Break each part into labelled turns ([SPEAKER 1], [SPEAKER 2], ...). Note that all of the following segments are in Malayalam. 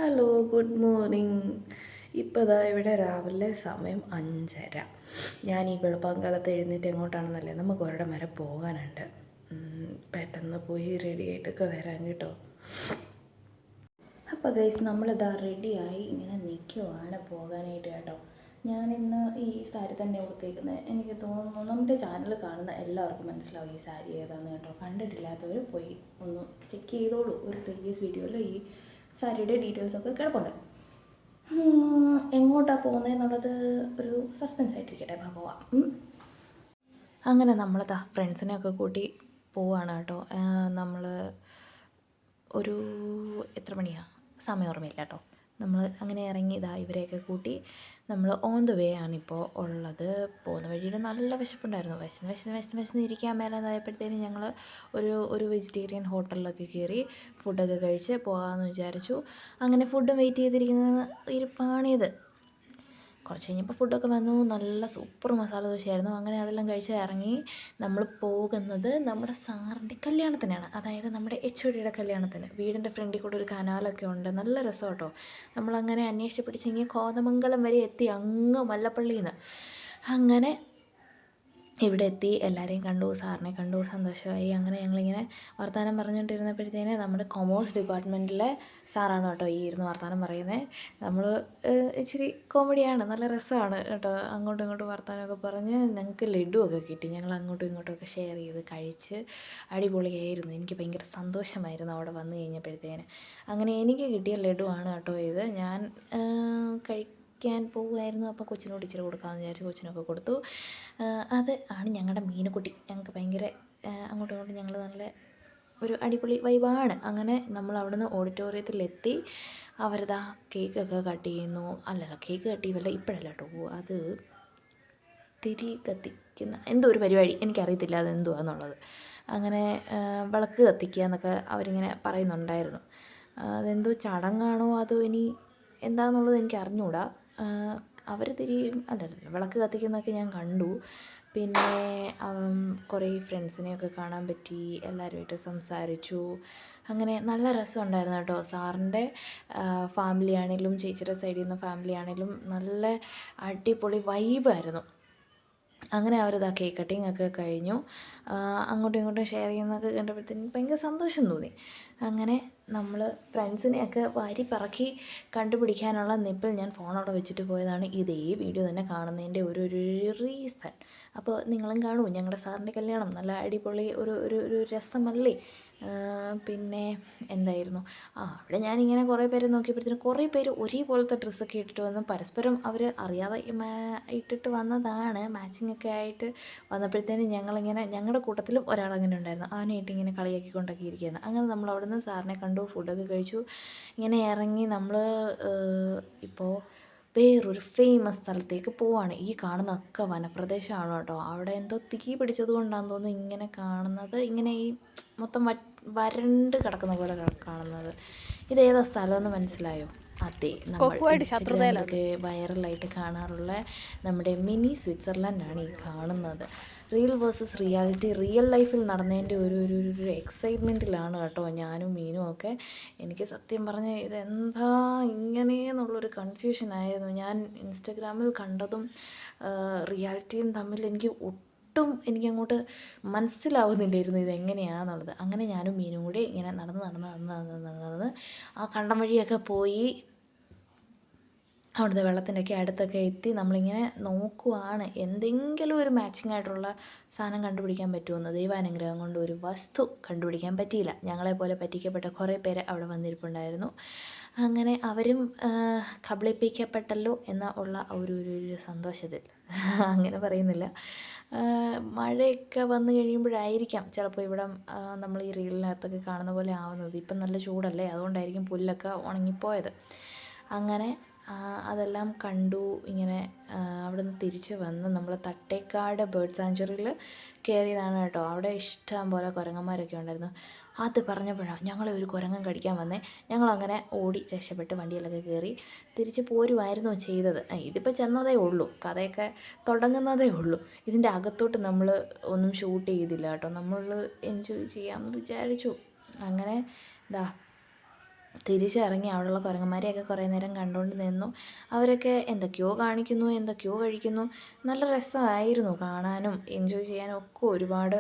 [SPEAKER 1] Hello, good morning. ഇപ്പോൾ ഇതാ ഇവിടെ രാവിലെ സമയം 5:30. ഞാൻ ഈ വെളുപ്പാങ്കാലത്ത് എഴുന്നേറ്റ് എങ്ങോട്ടാണെന്നല്ലേ, നമുക്ക് ഒരിടം വരെ പോകാനുണ്ട്. പെട്ടെന്ന് പോയി റെഡി ആയിട്ടൊക്കെ വരാൻ കേട്ടോ. അപ്പോൾ ഗൈസ്, നമ്മളിതാ റെഡിയായി ഇങ്ങനെ നിൽക്കുവാണ് പോകാനായിട്ട് കേട്ടോ. ഞാനിന്ന് ഈ സാരി തന്നെ ഉടുത്തേക്കുന്നത്. എനിക്ക് തോന്നുന്നു നമ്മുടെ ചാനൽ കാണുന്ന എല്ലാവർക്കും മനസ്സിലാവും ഈ സാരി ഏതാണെന്ന് കേട്ടോ. കണ്ടിട്ടില്ലാത്തവർ പോയി ഒന്ന് ചെക്ക് ചെയ്തോളൂ. ഒരു പ്രീവിയസ് വീഡിയോയിൽ ഈ സാരിയുടെ ഡീറ്റെയിൽസൊക്കെ കിടപ്പുണ്ട്. എങ്ങോട്ടാണ് പോകുന്നതെന്നുള്ളത് ഒരു സസ്പെൻസ് ആയിട്ടിരിക്കട്ടെ, ഭഗവാ. അങ്ങനെ നമ്മളിതാ ഫ്രണ്ട്സിനെയൊക്കെ കൂട്ടി പോവാണ് കേട്ടോ. നമ്മൾ ഒരു എത്ര മണിയാണ് സമയം ഓർമ്മയില്ല കേട്ടോ. നമ്മൾ അങ്ങനെ ഇറങ്ങി ഇതാ ഇവരെയൊക്കെ കൂട്ടി നമ്മൾ ഓൺ ദ വേ ആണിപ്പോൾ ഉള്ളത്. പോകുന്ന വഴിയിൽ നല്ല വിശപ്പുണ്ടായിരുന്നു. വിശന്ന് ഇരിക്കാൻ മേലാതായപ്പോഴത്തേനും ഞങ്ങൾ ഒരു വെജിറ്റേറിയൻ ഹോട്ടലിലൊക്കെ കയറി ഫുഡൊക്കെ കഴിച്ച് പോകാമെന്ന് വിചാരിച്ചു. അങ്ങനെ ഫുഡ് വെയിറ്റ് ചെയ്തിരിക്കുന്ന ഇരിപ്പാണിത്. കുറച്ച് കഴിഞ്ഞപ്പോൾ ഫുഡൊക്കെ വന്നു. നല്ല സൂപ്പർ മസാല ദോശയായിരുന്നു. അങ്ങനെ അതെല്ലാം കഴിച്ച് ഇറങ്ങി നമ്മൾ പോകുന്നത് നമ്മുടെ സാറിൻ്റെ കല്യാണത്തിനാണ്. അതായത് നമ്മുടെ HODയുടെ കല്യാണത്തിന്. വീടിൻ്റെ ഫ്രണ്ടിൽ കൂടെ ഒരു കനാലൊക്കെ ഉണ്ട്. നല്ല രസം കേട്ടോ. നമ്മളങ്ങനെ അന്വേഷിച്ച് പിടിച്ചെങ്കിൽ കോതമംഗലം വരെ എത്തി, അങ്ങ് മല്ലപ്പള്ളിയിൽ നിന്ന്. അങ്ങനെ ഇവിടെ എത്തി, എല്ലാവരെയും കണ്ടു, സാറിനെ കണ്ടു, സന്തോഷമായി. അങ്ങനെ ഞങ്ങളിങ്ങനെ വർത്തമാനം പറഞ്ഞുകൊണ്ടിരുന്നപ്പോഴത്തേന് നമ്മുടെ കൊമേഴ്സ് ഡിപ്പാർട്ട്മെൻറ്റിലെ സാറാണ് കേട്ടോ ഈ ഇരുന്ന് വർത്തമാനം പറയുന്നത്. നമ്മൾ ഇച്ചിരി കോമഡിയാണ്, നല്ല രസമാണ് കേട്ടോ. അങ്ങോട്ടും ഇങ്ങോട്ടും വർത്തമാനമൊക്കെ പറഞ്ഞ് ഞങ്ങൾക്ക് ലഡുവൊക്കെ കിട്ടി. ഞങ്ങൾ അങ്ങോട്ടും ഇങ്ങോട്ടുമൊക്കെ ഷെയർ ചെയ്ത് കഴിച്ച് അടിപൊളിയായിരുന്നു. എനിക്ക് ഭയങ്കര സന്തോഷമായിരുന്നു അവിടെ വന്നു കഴിഞ്ഞപ്പോഴത്തേന്. അങ്ങനെ എനിക്ക് കിട്ടിയ ലഡുവാണ് കേട്ടോ ഇത്. ഞാൻ കഴിക്കാൻ പോകുമായിരുന്നു. അപ്പോൾ കൊച്ചിനോട് ഇച്ചിരി കൊടുക്കാമെന്ന് വിചാരിച്ച് കൊച്ചിനൊക്കെ കൊടുത്തു. അത് ആണ് ഞങ്ങളുടെ മീനുക്കുട്ടി. ഞങ്ങൾക്ക് ഭയങ്കര അങ്ങോട്ടും ഇങ്ങോട്ടും ഞങ്ങൾ നല്ല ഒരു അടിപൊളി വൈബാണ്. അങ്ങനെ നമ്മൾ അവിടുന്ന് ഓഡിറ്റോറിയത്തിലെത്തി. അവരിതാ കേക്കൊക്കെ കട്ട് ചെയ്യുന്നു. അല്ലല്ല, കേക്ക് കട്ട് ചെയ്യുമല്ല, ഇപ്പോഴല്ല കേട്ടോ. അത് തിരി കത്തിക്കുന്ന എന്തോ ഒരു പരിപാടി, എനിക്കറിയത്തില്ല അതെന്തുവാന്നുള്ളത്. അങ്ങനെ വിളക്ക് കത്തിക്കുക എന്നൊക്കെ അവരിങ്ങനെ പറയുന്നുണ്ടായിരുന്നു. അതെന്തോ ചടങ്ങാണോ അതോ ഇനി എന്താണെന്നുള്ളത് എനിക്ക് അറിഞ്ഞുകൂടാ. അവർ അല്ലല്ല, വിളക്ക് കത്തിക്കുന്നതൊക്കെ ഞാൻ കണ്ടു. പിന്നെ കുറേ ഫ്രണ്ട്സിനെയൊക്കെ കാണാൻ പറ്റി. എല്ലാവരുമായിട്ട് സംസാരിച്ചു. അങ്ങനെ നല്ല രസമുണ്ടായിരുന്നു കേട്ടോ. സാറിൻ്റെ ഫാമിലി ആണെങ്കിലും ചേച്ചിയുടെ സൈഡിൽ നിന്ന് ഫാമിലി ആണെങ്കിലും നല്ല അടിപൊളി വൈബായിരുന്നു. അങ്ങനെ അവരിതാ കേക്ക് കട്ടിങ് ഒക്കെ കഴിഞ്ഞു. അങ്ങോട്ടും ഇങ്ങോട്ടും ഷെയർ ചെയ്യുന്നതൊക്കെ കണ്ടപ്പോഴത്തേനും ഭയങ്കര സന്തോഷം തോന്നി. അങ്ങനെ നമ്മൾ ഫ്രണ്ട്സിനെയൊക്കെ വാരി പറക്കി കണ്ടുപിടിക്കാനുള്ള നിപ്പിൽ ഞാൻ ഫോണവിടെ വെച്ചിട്ട് പോയതാണ്. ഇതേ വീഡിയോ തന്നെ കാണുന്നതിൻ്റെ ഒരു റീസൺ. അപ്പോൾ നിങ്ങളും കാണൂ. ഞങ്ങളുടെ സാറിൻ്റെ കല്യാണം നല്ല അടിപൊളി ഒരു രസമല്ലേ. പിന്നെ എന്തായിരുന്നു, അവിടെ ഞാനിങ്ങനെ കുറേ പേരെ നോക്കിയപ്പോഴത്തേനും കുറേ പേര് ഒരേപോലത്തെ ഡ്രസ്സൊക്കെ ഇട്ടിട്ട് വന്നു. പരസ്പരം അവർ അറിയാതെ ഇട്ടിട്ട് വന്നതാണ്. മാച്ചിങ് ഒക്കെ ആയിട്ട് വന്നപ്പോഴത്തേനും ഞങ്ങളിങ്ങനെ ഞങ്ങളുടെ കൂട്ടത്തിലും ഒരാളങ്ങനെ ഉണ്ടായിരുന്നു. അവനായിട്ട് ഇങ്ങനെ കളിയാക്കിക്കൊണ്ടൊക്കെ ഇരിക്കുകയാണ്. അങ്ങനെ നമ്മൾ അവിടെ നിന്ന് സാറിനെ കണ്ടു, ഫുഡൊക്കെ കഴിച്ചു. ഇങ്ങനെ ഇറങ്ങി നമ്മൾ ഇപ്പോൾ വേറൊരു ഫേമസ് സ്ഥലത്തേക്ക് പോവാണ്. ഈ കാണുന്നതൊക്കെ വനപ്രദേശമാണ് കേട്ടോ. അവിടെ എന്തോ തീ പിടിച്ചത് കൊണ്ടാണെന്ന് തോന്നുന്നു ഇങ്ങനെ കാണുന്നത്. ഇങ്ങനെ ഈ മൊത്തം വരണ്ട് കിടക്കുന്ന പോലെ കാണുന്നത്. ഇതേതാ സ്ഥലമെന്ന് മനസ്സിലായോ? അതെ, നമ്മൾ ഇൻസ്റ്റഗ്രാമിലൊക്കെ വൈറലായിട്ട് കാണാറുള്ള നമ്മുടെ മിനി സ്വിറ്റ്സർലൻഡാണ് ഈ കാണുന്നത്. റിയൽ വേഴ്സസ് റിയാലിറ്റി, റിയൽ ലൈഫിൽ നടന്നതിൻ്റെ ഒരു എക്സൈറ്റ്മെൻറ്റിലാണ് കേട്ടോ ഞാനും മീനും ഒക്കെ. എനിക്ക് സത്യം പറഞ്ഞാൽ ഇതെന്താ ഇങ്ങനെയെന്നുള്ളൊരു കൺഫ്യൂഷനായിരുന്നു. ഞാൻ ഇൻസ്റ്റഗ്രാമിൽ കണ്ടതും റിയാലിറ്റിയും തമ്മിൽ എനിക്കങ്ങോട്ട് മനസ്സിലാവുന്നില്ലായിരുന്നു ഇതെങ്ങനെയാണെന്നുള്ളത്. അങ്ങനെ ഞാനും മീനും കൂടി ഇങ്ങനെ നടന്ന് ആ കണ്ടം വഴിയൊക്കെ പോയി അവിടുത്തെ വെള്ളത്തിൻ്റെയൊക്കെ അടുത്തൊക്കെ എത്തി. നമ്മളിങ്ങനെ നോക്കുവാണ് എന്തെങ്കിലും ഒരു മാച്ചിങ് ആയിട്ടുള്ള സാധനം കണ്ടുപിടിക്കാൻ പറ്റുമെന്ന്. ദൈവാനുഗ്രഹം കൊണ്ട് ഒരു വസ്തു കണ്ടുപിടിക്കാൻ പറ്റിയില്ല. ഞങ്ങളെപ്പോലെ പറ്റിക്കപ്പെട്ട കുറേ പേര് അവിടെ വന്നിരിപ്പുണ്ടായിരുന്നു. അങ്ങനെ അവരും കബളിപ്പിക്കപ്പെട്ടല്ലോ ഉള്ള ഒരു സന്തോഷത്തിൽ അങ്ങനെ പറയുന്നില്ല. മഴയൊക്കെ വന്നു കഴിയുമ്പോഴായിരിക്കാം ചിലപ്പോൾ ഇവിടെ നമ്മൾ ഈ റീലിനകത്തൊക്കെ കാണുന്ന പോലെ ആവുന്നത്. ഇപ്പം നല്ല ചൂടല്ലേ, അതുകൊണ്ടായിരിക്കും പുല്ലൊക്കെ ഉണങ്ങിപ്പോയത്. അങ്ങനെ അതെല്ലാം കണ്ടു. ഇങ്ങനെ അവിടെ നിന്ന് തിരിച്ച് വന്ന് നമ്മൾ തട്ടേക്കാട് ബേർഡ് സാങ്ച്വറിയിൽ കയറിയതാണ് കേട്ടോ. അവിടെ ഇഷ്ടം പോലെ കുരങ്ങന്മാരൊക്കെ ഉണ്ടായിരുന്നു. അത് പറഞ്ഞപ്പോഴാണ് ഞങ്ങളെ ഒരു കുരങ്ങൻ കടിക്കാൻ വന്നേ. ഞങ്ങളങ്ങനെ ഓടി രക്ഷപ്പെട്ട് വണ്ടിയിലൊക്കെ കയറി തിരിച്ച് പോരുമായിരുന്നു ചെയ്തത്. ഇതിപ്പോൾ ചെന്നതേ ഉള്ളൂ, കഥയൊക്കെ തുടങ്ങുന്നതേ ഉള്ളൂ. ഇതിൻ്റെ അകത്തോട്ട് നമ്മൾ ഒന്നും ഷൂട്ട് ചെയ്തില്ല കേട്ടോ. നമ്മൾ എൻജോയ് ചെയ്യാമെന്ന് വിചാരിച്ചു. അങ്ങനെ തിരിച്ചിറങ്ങി അവിടെയുള്ള കുരങ്ങന്മാരെയൊക്കെ കുറേ നേരം കണ്ടുകൊണ്ട് നിന്നു. അവരൊക്കെ എന്തൊക്കെയോ കാണിക്കുന്നു, എന്തൊക്കെയോ കഴിക്കുന്നു. നല്ല രസമായിരുന്നു കാണാനും എൻജോയ് ചെയ്യാനും ഒക്കെ. ഒരുപാട്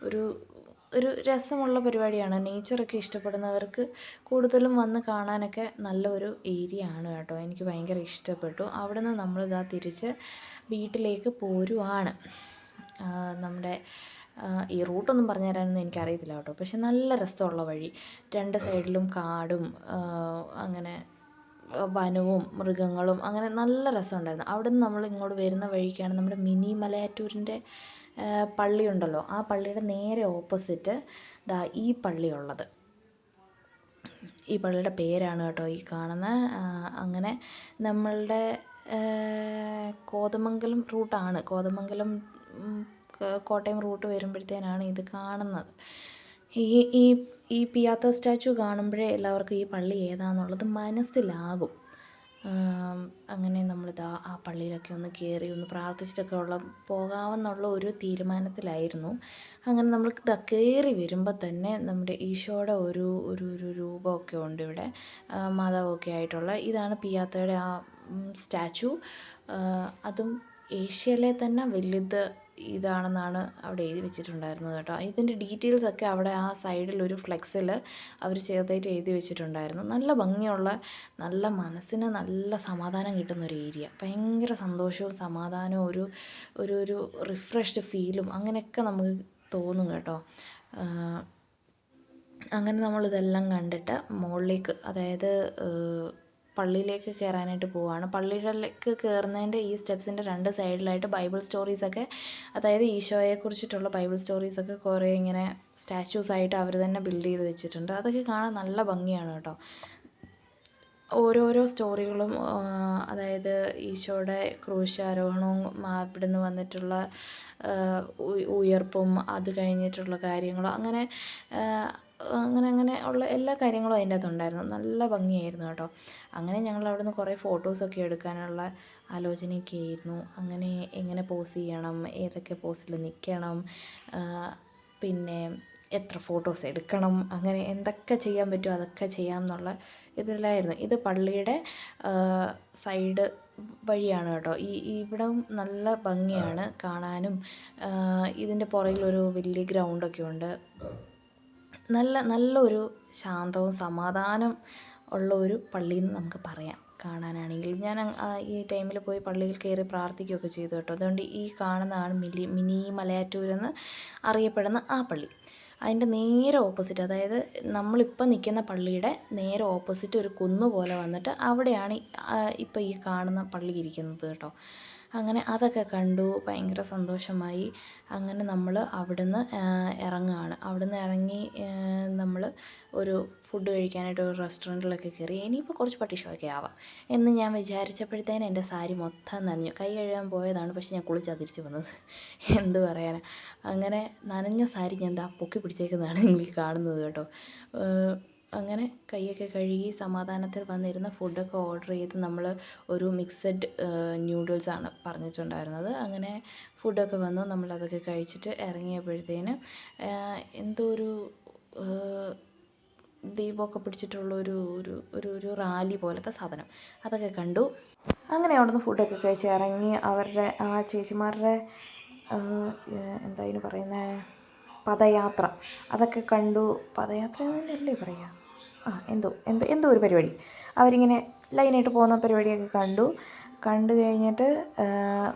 [SPEAKER 1] ഒരു ഒരു രസമുള്ള പരിപാടിയാണ്. നേച്ചറൊക്കെ ഇഷ്ടപ്പെടുന്നവർക്ക് കൂടുതലും വന്ന് കാണാനൊക്കെ നല്ലൊരു ഏരിയ ആണ് കേട്ടോ. എനിക്ക് ഭയങ്കര ഇഷ്ടപ്പെട്ടു. അവിടെ നിന്ന് നമ്മളിതാ തിരിച്ച് വീട്ടിലേക്ക് പോരുവാണ്. നമ്മുടെ ഈ റൂട്ടൊന്നും പറഞ്ഞു തരാനൊന്നും എനിക്കറിയത്തില്ല കേട്ടോ. പക്ഷെ നല്ല രസമുള്ള വഴി, രണ്ട് സൈഡിലും കാടും അങ്ങനെ വനവും മൃഗങ്ങളും, അങ്ങനെ നല്ല രസമുണ്ടായിരുന്നു. അവിടെ നിന്ന് നമ്മൾ ഇങ്ങോട്ട് വരുന്ന വഴിക്കാണ് നമ്മുടെ മിനി മലയാറ്റൂരിൻ്റെ പള്ളിയുണ്ടല്ലോ, ആ പള്ളിയുടെ നേരെ ഓപ്പോസിറ്റ് ദാ ഈ പള്ളിയുള്ളത്. ഈ പള്ളിയുടെ പേരാണ് കേട്ടോ ഈ കാണുന്ന. അങ്ങനെ നമ്മളുടെ കോതമംഗലം റൂട്ടാണ്, കോതമംഗലം കോട്ടയം റൂട്ട് വരുമ്പോഴത്തേനാണ് ഇത് കാണുന്നത്. ഈ ഈ ഈ പിയാത്ത സ്റ്റാച്ചു കാണുമ്പോഴേ എല്ലാവർക്കും ഈ പള്ളി ഏതാണെന്നുള്ളത് മനസ്സിലാകും. അങ്ങനെ നമ്മളിതാ ആ പള്ളിയിലൊക്കെ ഒന്ന് കയറി ഒന്ന് പ്രാർത്ഥിച്ചിട്ടൊക്കെ പോകാമെന്നുള്ള ഒരു തീരുമാനത്തിലായിരുന്നു. അങ്ങനെ നമ്മൾ ഇതാ കയറി വരുമ്പോൾ തന്നെ നമ്മുടെ ഈശോയുടെ ഒരു ഒരു ഒരു രൂപമൊക്കെ ഉണ്ട് ഇവിടെ, മാതാവൊക്കെ ആയിട്ടുള്ള. ഇതാണ് പിയാത്തയുടെ ആ സ്റ്റാച്ചു. അതും ഏഷ്യയിലെ തന്നെ വലുത് ഇതാണെന്നാണ് അവിടെ എഴുതി വെച്ചിട്ടുണ്ടായിരുന്നത് കേട്ടോ. ഇതിൻ്റെ ഡീറ്റെയിൽസൊക്കെ അവിടെ ആ സൈഡിൽ ഒരു ഫ്ലെക്സിൽ അവർ ചെറുതായിട്ട് എഴുതി വെച്ചിട്ടുണ്ടായിരുന്നു. നല്ല ഭംഗിയുള്ള, നല്ല മനസ്സിന് നല്ല സമാധാനം കിട്ടുന്ന ഒരു ഏരിയ. ഭയങ്കര സന്തോഷവും സമാധാനവും ഒരു ഒരു ഒരു റിഫ്രഷ്ഡ് ഫീലും അങ്ങനെയൊക്കെ നമുക്ക് തോന്നും കേട്ടോ. അങ്ങനെ നമ്മളിതെല്ലാം കണ്ടിട്ട് മുകളിലേക്ക്, അതായത് പള്ളിയിലേക്ക് കയറാനായിട്ട് പോവുകയാണ്. പള്ളിയിലേക്ക് കയറുന്നതിൻ്റെ ഈ സ്റ്റെപ്സിൻ്റെ രണ്ട് സൈഡിലായിട്ട് ബൈബിൾ സ്റ്റോറീസൊക്കെ, അതായത് ഈശോയെക്കുറിച്ചിട്ടുള്ള ബൈബിൾ സ്റ്റോറീസൊക്കെ കുറേ ഇങ്ങനെ സ്റ്റാച്യൂസായിട്ട് അവർ തന്നെ ബിൽഡ് ചെയ്ത് വെച്ചിട്ടുണ്ട്. അതൊക്കെ കാണാൻ നല്ല ഭംഗിയാണ് കേട്ടോ. ഓരോരോ സ്റ്റോറികളും, അതായത് ഈശോയുടെ ക്രൂശാരോഹണവും ഇവിടുന്ന് വന്നിട്ടുള്ള ഉയർപ്പും അത് കഴിഞ്ഞിട്ടുള്ള കാര്യങ്ങളും, അങ്ങനെ അങ്ങനെ അങ്ങനെ ഉള്ള എല്ലാ കാര്യങ്ങളും അതിൻ്റെ അകത്തുണ്ടായിരുന്നു. നല്ല ഭംഗിയായിരുന്നു കേട്ടോ. അങ്ങനെ ഞങ്ങൾ അവിടെ നിന്ന് കുറേ ഫോട്ടോസൊക്കെ എടുക്കാനുള്ള ആലോചനയൊക്കെ ആയിരുന്നു. അങ്ങനെ എങ്ങനെ പോസ് ചെയ്യണം, ഏതൊക്കെ പോസിൽ നിൽക്കണം, പിന്നെ എത്ര ഫോട്ടോസ് എടുക്കണം, അങ്ങനെ എന്തൊക്കെ ചെയ്യാൻ പറ്റുമോ അതൊക്കെ ചെയ്യാം എന്നുള്ള ഇതിലായിരുന്നു. ഇത് പള്ളിയുടെ സൈഡ് വഴിയാണ് കേട്ടോ. ഇവിടെ നല്ല ഭംഗിയാണ് കാണാനും. ഇതിൻ്റെ പുറകിലൊരു വലിയ ഗ്രൗണ്ടൊക്കെ ഉണ്ട്. നല്ലൊരു ശാന്തവും സമാധാനം ഉള്ള ഒരു പള്ളിയെന്ന് നമുക്ക് പറയാം കാണാനാണെങ്കിലും. ഞാൻ ഈ ടൈമിൽ പോയി പള്ളിയിൽ കയറി പ്രാർത്ഥിക്കുകയൊക്കെ ചെയ്തു കേട്ടോ. അതുകൊണ്ട് ഈ കാണുന്നതാണ് മിനി മലയാറ്റൂരെന്ന് അറിയപ്പെടുന്ന ആ പള്ളി. അതിൻ്റെ നേരെ ഓപ്പോസിറ്റ്, അതായത് നമ്മളിപ്പോൾ നിൽക്കുന്ന പള്ളിയുടെ നേരെ ഓപ്പോസിറ്റ് ഒരു കുന്ന് പോലെ വന്നിട്ട് അവിടെയാണ് ഇപ്പോൾ ഈ കാണുന്ന പള്ളി ഇരിക്കുന്നത് കേട്ടോ. അങ്ങനെ അതൊക്കെ കണ്ടു, ഭയങ്കര സന്തോഷമായി. അങ്ങനെ നമ്മൾ അവിടുന്ന് ഇറങ്ങുകയാണ്. അവിടുന്ന് ഇറങ്ങി നമ്മൾ ഒരു ഫുഡ് കഴിക്കാനായിട്ട് ഒരു റെസ്റ്റോറൻറ്റിലൊക്കെ കയറി. ഇനിയിപ്പോൾ കുറച്ച് പട്ടിഷമൊക്കെ ആവാം എന്ന് ഞാൻ വിചാരിച്ചപ്പോഴത്തേനും എൻ്റെ സാരി മൊത്തം നനഞ്ഞു. കൈ കഴുകാൻ പോയതാണ്, പക്ഷെ ഞാൻ കുളിച്ചാണ് തിരിച്ചു വന്നത്. എന്ത് പറയാനാ. അങ്ങനെ നനഞ്ഞ സാരി ഞാൻ എന്താ പൊക്കി പിടിച്ചേക്കുന്നതാണ് നിങ്ങൾ കാണുന്നത് കേട്ടോ. അങ്ങനെ കൈയൊക്കെ കഴുകി സമാധാനത്തിൽ വന്നിരുന്ന ഫുഡൊക്കെ ഓർഡർ ചെയ്ത് നമ്മൾ ഒരു മിക്സഡ് ന്യൂഡിൽസാണ് പറഞ്ഞിട്ടുണ്ടായിരുന്നത്. അങ്ങനെ ഫുഡൊക്കെ വന്നു. നമ്മളതൊക്കെ കഴിച്ചിട്ട് ഇറങ്ങിയപ്പോഴത്തേന് എന്തോ ഒരു ദീപമൊക്കെ പിടിച്ചിട്ടുള്ള ഒരു ഒരു ഒരു ഒരു റാലി പോലത്തെ സാധനം, അതൊക്കെ കണ്ടു. അങ്ങനെ അവിടുന്ന് ഫുഡൊക്കെ കഴിച്ച് ഇറങ്ങി. അവരുടെ ആ ചേച്ചിമാരുടെ എന്താ ഇതിന് പറയുന്നത്, പദയാത്ര, അതൊക്കെ കണ്ടു. പദയാത്ര എന്നല്ലേ പറയുക, എന്തോ ഒരു പരിപാടി, അവരിങ്ങനെ ലൈനായിട്ട് പോകുന്ന പരിപാടിയൊക്കെ കണ്ടു കഴിഞ്ഞിട്ട്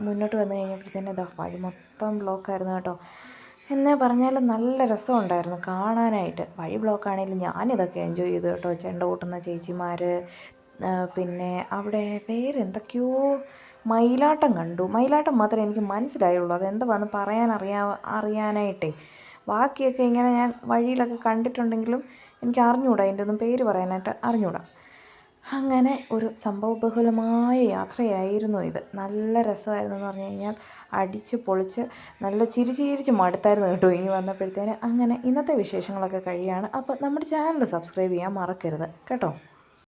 [SPEAKER 1] മുന്നോട്ട് വന്നു കഴിഞ്ഞപ്പോഴത്തേനും ഇതാ വഴി മൊത്തം ബ്ലോക്കായിരുന്നു കേട്ടോ. എന്നെ പറഞ്ഞാൽ നല്ല രസമുണ്ടായിരുന്നു കാണാനായിട്ട്. വഴി ബ്ലോക്കാണെങ്കിലും ഞാനിതൊക്കെ എൻജോയ് ചെയ്തു കേട്ടോ. ചെണ്ട കൊട്ടുന്ന ചേച്ചിമാർ, പിന്നെ അവിടെ വേറെ എന്തൊക്കെയോ മയിലാട്ടം കണ്ടു. മയിലാട്ടം മാത്രമേ എനിക്ക് മനസ്സിലായുള്ളൂ, അതെന്തുവാന്ന് അറിയാനായിട്ടേ. ബാക്കിയൊക്കെ ഇങ്ങനെ ഞാൻ വഴിയിലൊക്കെ കണ്ടിട്ടുണ്ടെങ്കിലും എനിക്ക് അറിഞ്ഞുകൂടാ, അതിൻ്റെ ഒന്നും പേര് പറയാനായിട്ട് അറിഞ്ഞുകൂടാ. അങ്ങനെ ഒരു സംഭവബഹുലമായ യാത്രയായിരുന്നു ഇത്. നല്ല രസമായിരുന്നു എന്ന് പറഞ്ഞു കഴിഞ്ഞാൽ, അടിച്ച് പൊളിച്ച് നല്ല ചിരിച്ച് മടുത്തായിരുന്നു കേട്ടോ ഇനി വന്നപ്പോഴത്തേന്. അങ്ങനെ ഇന്നത്തെ വിശേഷങ്ങളൊക്കെ കഴിയാണ്. അപ്പോൾ നമ്മുടെ ചാനൽ സബ്സ്ക്രൈബ് ചെയ്യാൻ മറക്കരുത് കേട്ടോ.